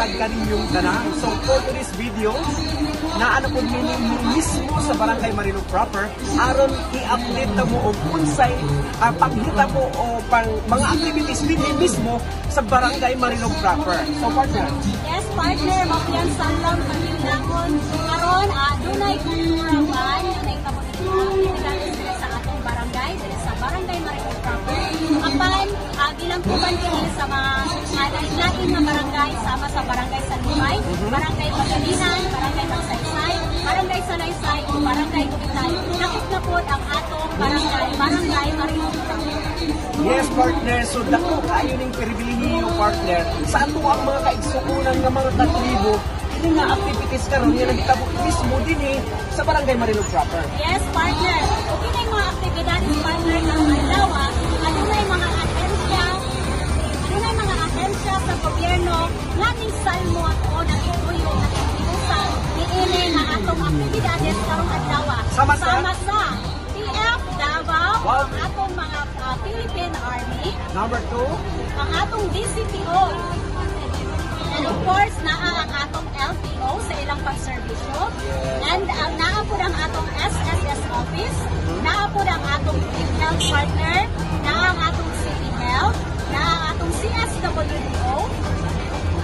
matag kaninyong tanan. So for today's video, naano po mismo sa Barangay Marilog proper aron i-update na mo og unsay paghita mo o mga activities din mismo sa Barangay Marilog proper. So partner. Yes partner, mapiyansan lang pagkilakon. Karon dunay kulturaban na ikabutin sa atong barangay, sa Barangay Marilog proper. Apan ginangkuban kini sa mga lain na barangay sama sa Barangay San Lumay, Barangay Pagalinan, Barangay Magsaysay, Barangay Salaysay, o Barangay Gubitay. Nakit na po ang atong Barangay Marilog proper. Yes partner, so dako kayo ning pribilehiyo partner sa ato ang mga kaigsuonan nga mga katribo ini nga activities karon nga nagitabo mismo dinhi sa Barangay Marilog proper. Yes partner, okay na yung mga aktibidades partner ng Alawa, adunay mga ahensya sa gobyerno nating salmo o nagtutuyo na inusa niini nga atong aktibidades karong adlaw sama sa PF Davao, ang atong mga Philippine Army, number 2 ang atong DCPO, and of course naa ang atong LTO sa ilang pagserbisyo, and naa po ang atong SSS office, naa po ang atong health partner, naa ang atong City Health, naa ang atong CSWDO.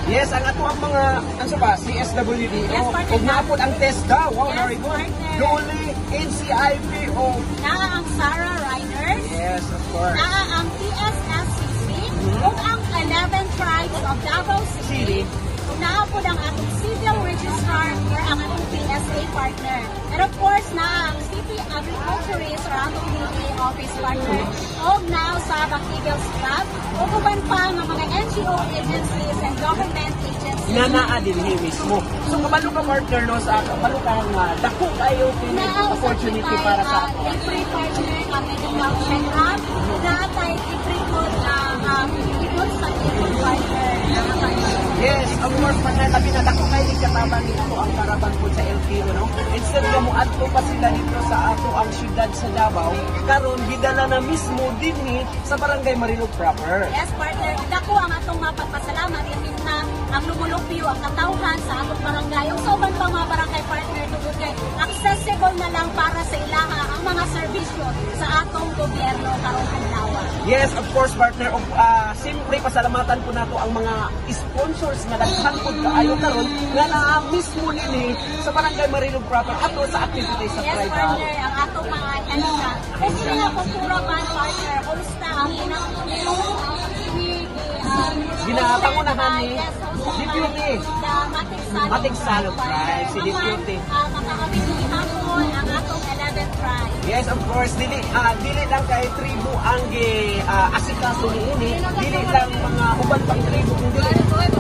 Yes, ang ato ang mga CSWDO. Yes, ug naapod ang TESDA. Wow, yes, very good. Partner. Dole, NCIPO. Naa ang Sara Riders. Yes, of course. Naa ang TSSCC. Ug ang 11 tribes of Davao City. Ug naa po ang atong Civil Registrar or ang atong PSA partner. And of course, naa ang City Agriculturist or atong DA office partner. Ug now sa Eagles Club. Ug uban pa nga mga NGO agencies and government agencies. Na naa dinhi mismo. So kabalo ka partner no sa kabalo ka nga dako kayo kini opportunity para sa libre partner ang medical check-up. Naatay libre po ikot sa ikot partner. Yes, of course partner labi na dako kayo ni katabang nito ang karaban po sa LTO no. Instead nga mo adto pa sila dito sa ato ang syudad sa Davao, karon gidala na mismo dinhi sa Barangay Marilog proper. Yes partner, dako ang atong mapagpasalamat din na ang lumulupyo ang katawhan sa atong barangay. Ug sa uban pang mga barangay partner tungod kay accessible na lang para sa ilaha ang mga serbisyo sa atong gobyerno karong adlaw. Yes, of course partner. Siyempre pasalamatan po nato ang mga sponsors nga daghan pud kaayo karon nga naa mismo nini sa Barangay Marilog proper ato sa activities sa yes, private. Yes partner, ang atong mga ahensya. Kung nga kultura man partner, kumusta ang ginapangunahan ni Deputy Matik Salog Tribe, si Deputy. Makakabili hapon ang atong 11 tribe. Yes, of course, dili lang kay tribo ang asikaso niini, dili lang mga uban pang tribo kundi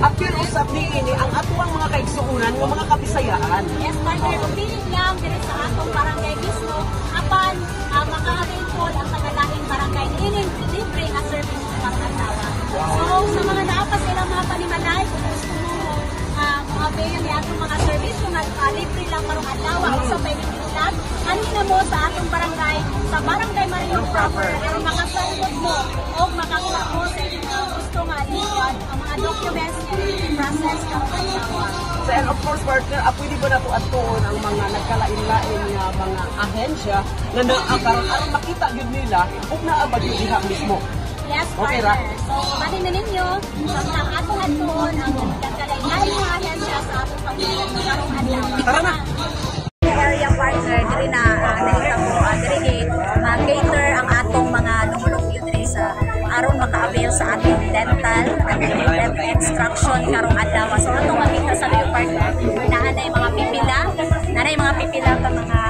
apil usab niini ang atuang mga kaigsuonan nga mga kabisayaan. Yes, partner, dili lang diri sa atong barangay mismo, apan makaabil po ang tagalahing barangay niini libre nga service sa pagkatawa. So, sa mga naapas ilang mga panimalay, kung gusto mo avail ni atong mga service kung libre lang karong adlaw o sa pagkikitag, anin na mo sa atong barangay, sa Barangay Marilog proper, pero makasahod mo o makakuha mo sa inyong gusto nga liwan ang mga documents na i-process karong adlaw. So, and of course, partner, pwede ba na po atuon ang mga nagkalain-lain nga mga ahensya na naakaroon aron makita yun nila kung naabag yung diha mismo. Yes, partner. Okay, so, manin na ninyo, sa atong atuon ang nagkalain-lain mga ahensya sa atong pagkakas ng karong adlaw. Tara na! Area partner, diri na diri cater ang atong mga lumulupyo diri sa aron maka-avail sa ating dental extraction karong adlaw. So atong makita sa layo partner, naanay mga pipila ka mga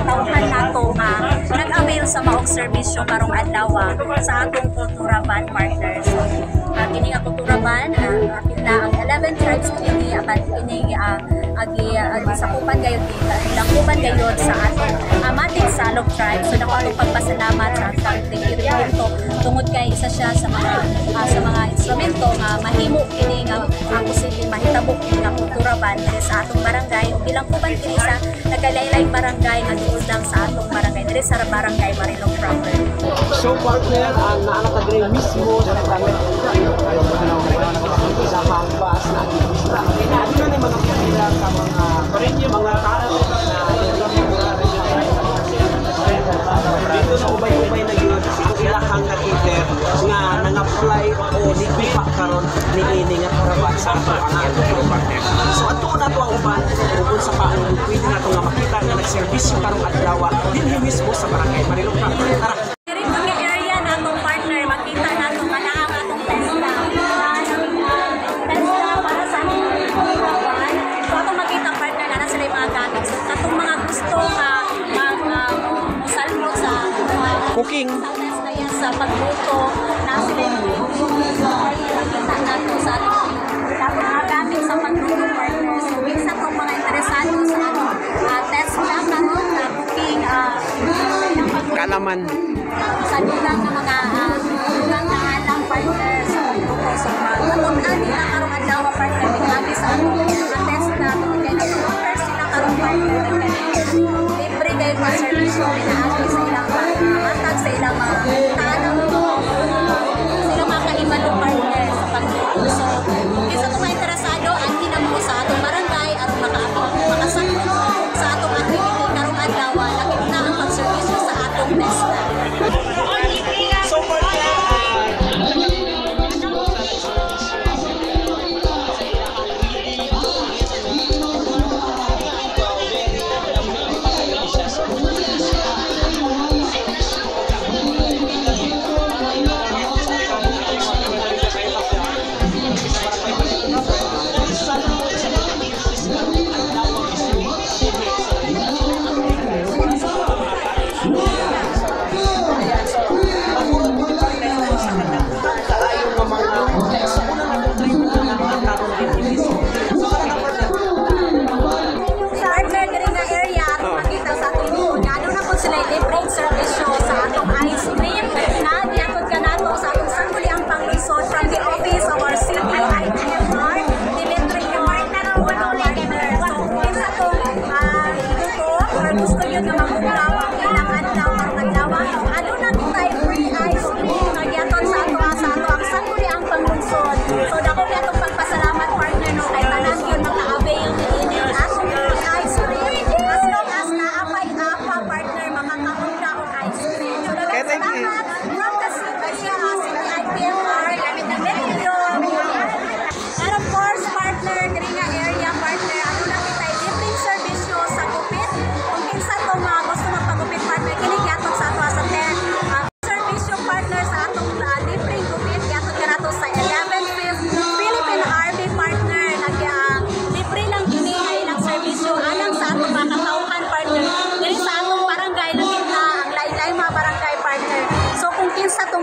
tawhan nato nga nag-avail sa maong serbisyo karong adlaw sa atong kultura ban partner. So kini nga kultura ban na ang 11 tribes kini akan kini sakupan kayo langkuban kayo sa atong Matik Salog tribe. So dako ang pagpasalamat sa atong ito tungod kay isa siya sa mga instrumento nga mahimo kini nga posibleng mahitabo kini nga kultura ban sa atong barangay ug bilangkuban kini sa nagkalaylay barangay nga duol lang sa atong barangay diri sa Barangay Marilog proper. So partner, ang naalakadre mismo sa barangay sa hambas na o nikuha karon ni ini nga karaban sa ato ang LTO partner. So ato na to ang uban ug sa paano pwede nato nga makita nga nagserbisyo karong adlaw dinhi mismo sa barangay Marilog Proper. Tara. Diri sa area natong partner makita nato kana ang atong Tesla. Tesla para sa among kawan. So atong makita partner na sila yung mga gamit. So katong mga gusto nga salmo sa Cooking. Sa pagluto na sila yung makita nato sa ating mga gamit sa pagluto partner. So isa itong mga interesado sa Tesla karon na cooking Kalaman. sa dugang ng mga dugang na alam partner sa pagluto. So matunan nila karong adlaw partner grabe sa atong Tesla kaya nag-offer sila karong partner libre kayo pa service na sa ilang matag sa ilang mga tanong sila makaiba ng partner sa pagluto. So isa itong mga interesado ang hinamo sa atong barangay aron makasakot sa atong activity karong adlaw lakip na ang pagservisyo sa atong Tesla. So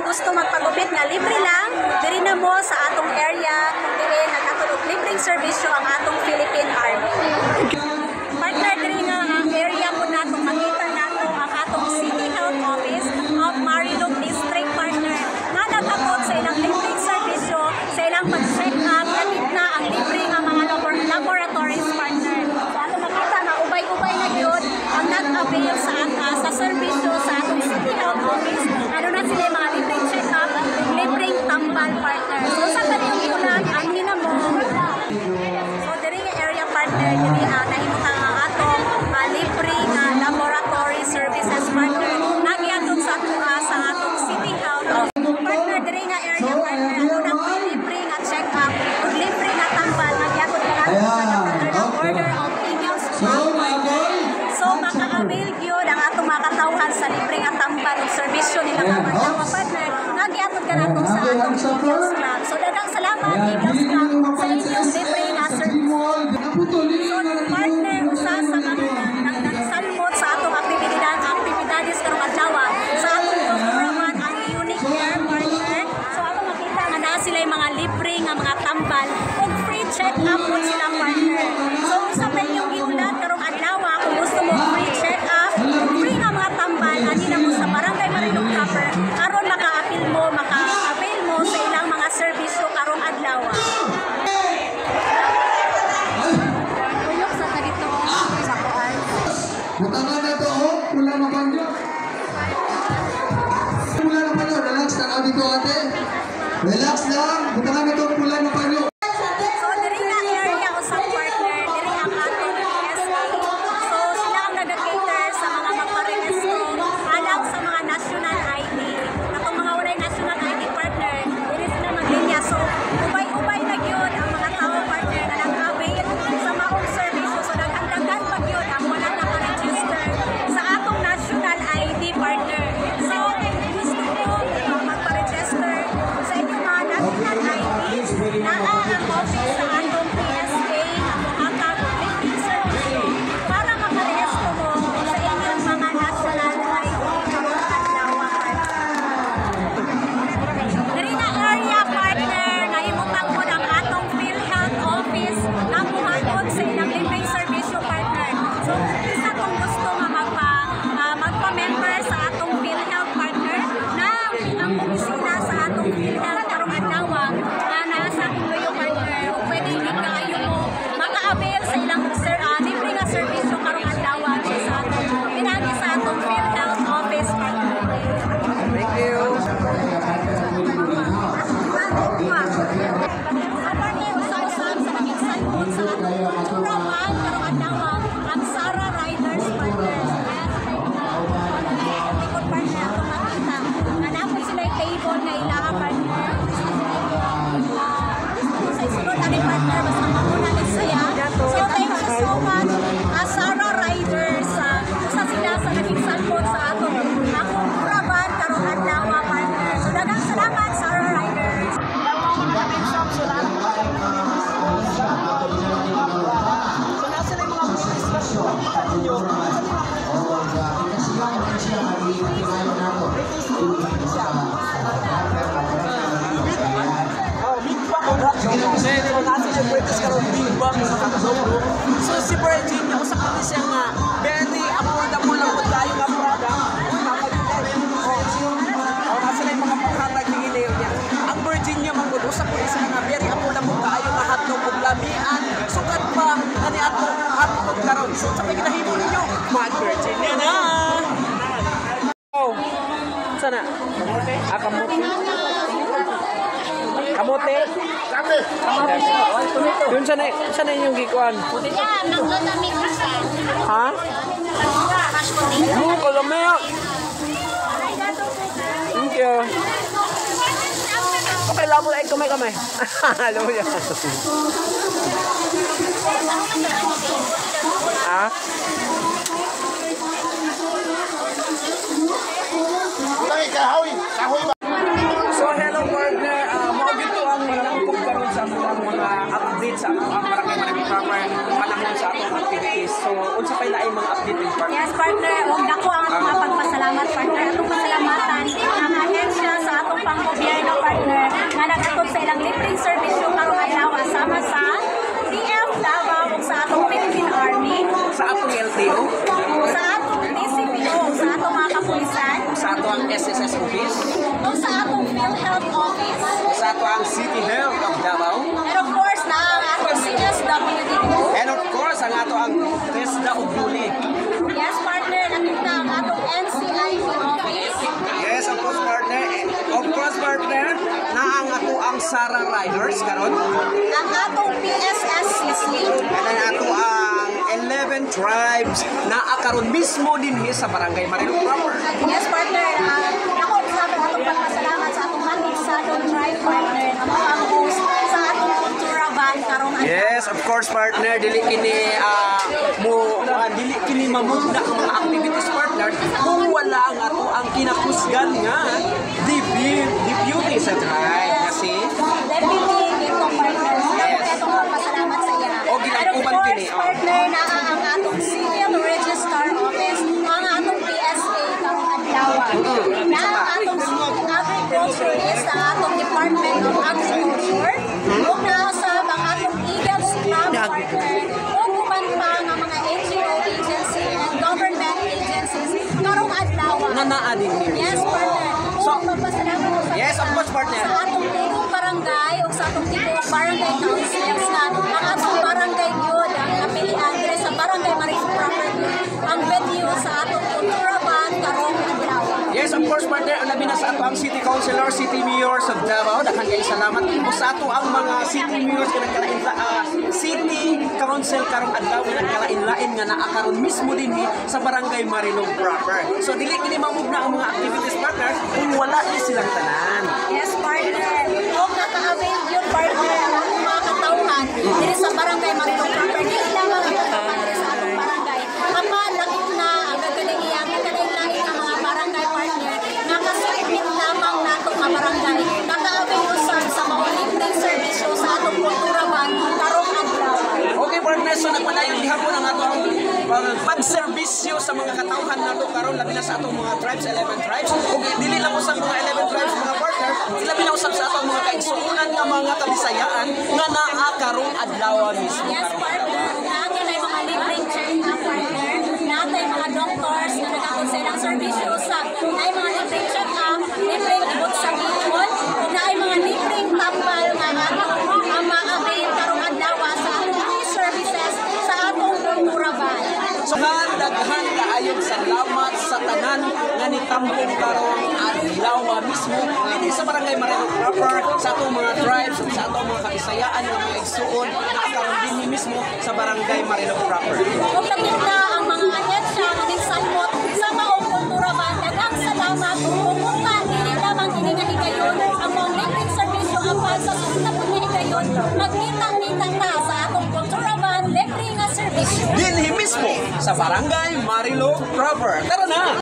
gusto magpagupit nga libre lang diri na mo sa atong area diri nagatulog libreng serbisyo ang atong Philippine Army. Partner diri nga area mo nato makita nato ang atong City Health Office of Marilog District partner nga naghatod sa ilang libreng serbisyo sa ilang pag-check up lakip na ang libre nga mga laboratories partner. So ato makita nga ubay-ubay na gyud ang nag-avail sa serbisyo sa atong City Health Office. Ano na sila mga libreng check-up, libreng tambal partner. So sa kanyang iulan, ang hinamo. So diri nga area partner, diri nahimutang ang atong libre nga laboratory services partner. Nagyatod sa atong City Health. Partner diri nga area partner, ano na po libre nga check-up, libre nga tambal, nagyatod ka natin sa order of emails. So maka-avail yun ang atong mga katawhan sa libre nga tambal o servisyo nila mga mga partner. Nagyatod ka natin sa atong Eagles Club. So dagang salamat Eagles Club sa inyong libre nga service. So partner, usa sa mga nagsalmot sa atong aktibidades karong adlaw sa atong programa ang unique care partner. So atong makita nga naa sila yung mga libre nga mga tambal ug free check-up po sila partner. So sa inyong giulat karong adlaw kung gusto mo free check-up, free nga mga tambal ani na mo sa barangay Marilog Proper aron maka-avail mo sa ilang mga serbisyo karong adlaw. Tuyok sa dito sa kuan. Butangan na to, pula na banyo. Pula na banyo, relax lang ako dito ate. Relax lang, butangan na to, pula na banyo. So diri nga area usang partner, diri ang atong PSA. So sila ang nag-cater sa mga magparehisto alang sa mga national ID. Atong mga walay national ID partner, diri sila Ngayon, yung nasa niya pwede ka rin big bang sa kakasok. So, si Virginia, usap ko siya nga, very affordable lang po tayo nga product. O, nasa na yung mga panghatag ni Gileon niya. Ang Virginia, usap ko siya nga, very affordable tayo nga hatlog o lamian. Sukat pa, nani ato hatlog karon. So, sa may kinahimo ninyo, mag-Virginia na! Oh, sana? Kamote? Kamote? Yun sana yung gikuan. Yeah, mango na mix. Ha? Mashed potato. Kalamaya. Thank you. Okay, labo ay kamay. Alam mo yan. Ha? So hello partner, maugito ang malangkong karon sa mga updates sa ato ang barangay Maribel Proper panahon sa atong activities. So unsa pay naay mga update din partner? Yes, partner. Huwag na ko ang mga pagpasalamat, partner. Atong pasalamatan ang ahensya sa atong pang-gobyerno, partner, nga nag-atog sa ilang libreng serbisyo karong adlaw sama sa DF Davao ug sa atong Philippine Army, Sa atong LTO, sa atong DCPO, sa atong mga kapulisan, sa ato ang SSS office, o sa atong PhilHealth Office, sa ato ang City Health of Davao, and of course na ang atong CSWDO. and of course ang ato ang TESDA of Uli. Yes, partner. Nakita ang atong NCIP Office. Yes, of course partner. Of course partner, na ang ato ang Sara Riders karon. Ang atong PSSCC. And then ato ang 11 tribes na akaron mismo dinhi sa barangay Maribel Proper. Yes, partner. Ako sa atong pagpasalamat sa atong Matigsadong Tribe, partner. Ako ang host sa atong Kultura Van karong adlaw. Yes, of course partner, dili kini mamugna ang mga activities partner kung wala ang ato ang kinakusgan nga deputy sa tribe kasi Deputy itong partner. Yes. Itong pagpasalamat sa iya. O, ginangkuban And of kini, course, oh. partner, na ang atong Civil Register Office, ang atong PSA karong adlaw. Na ang atong Agriculturist, ang atong Department of Agriculture, ug nausab ang atong Eagle Scrum partner, ug uban pa nga mga NGO agency and government agencies karong adlaw. nga naa din here. Yes, partner. So, Magpasalamat ko sa yes, of course, partner. Sa atong tigong barangay o sa atong tigong barangay councils na ang atong barangay yun ang napilian dire sa barangay Maribel Proper ang venue sa atong Kultura Van karong adlaw. Yes, of course partner, ang labi na sa ato ang city councilor, city mayors of Davao, daghang kay salamat o sa ato ang mga city mayors nga city council karong adlaw nga nagkalain-lain nga naa karon mismo dinhi sa barangay Maribel Proper. So dili kini mamugna ang mga activities partner kung wala ni silang tanan. Yes, partner. Kung naka-avail yun, partner, ang atong mga katawhan dire sa barangay Maribel Proper, dili lamang ang katawhan dire sa atong barangay. Ang malakit na ang nagkalingiyan, nagkalingiyan ang mga barangay partner, nakasubmit lamang natong mga barangay, naka-avail usab sa mga libreng serbisyo sa atong Kultura Van karong adlaw. Okay partner, so nagpadayon gihapon ang ato ang pagserbisyo sa mga katawhan nato karon labi na sa atong mga tribes, 11 tribes. Ug dili lang usab mga 11 tribes mga partner, sila binausap sa atong mga kaigsuonan nga mga kabisayaan nga naa karong adlaw mismo. Yes, partner. Natin ay mga libreng check-up, partner. Natin mga doctors na nagkakonsel ng serbisyo sa ay mga libreng check-up, libreng ibot sa kitchen, na ay mga libreng tambal nga ang ma-avail karong adlaw sa atong free services sa atong Kultura Van. So daghan kaayong salamat sa tanan nga nitambong karong adlaw mismo dinhi sa barangay Maribel Proper sa atong mga tribes ug sa atong mga kabisayaan nga mga igsuon na karon dinhi mismo sa barangay Maribel Proper. Kung nakita ang mga ahensya nga ginsalmot sa maong Kultura Van, daghang salamat ug kung dili lamang kini nga higayon ang mga libreng serbisyo apan sa susunod nga higayon magkita-kita ta sa atong Kultura Van libre nga serbisyo. Dinhi mismo sa barangay Maribel Proper. Tara na!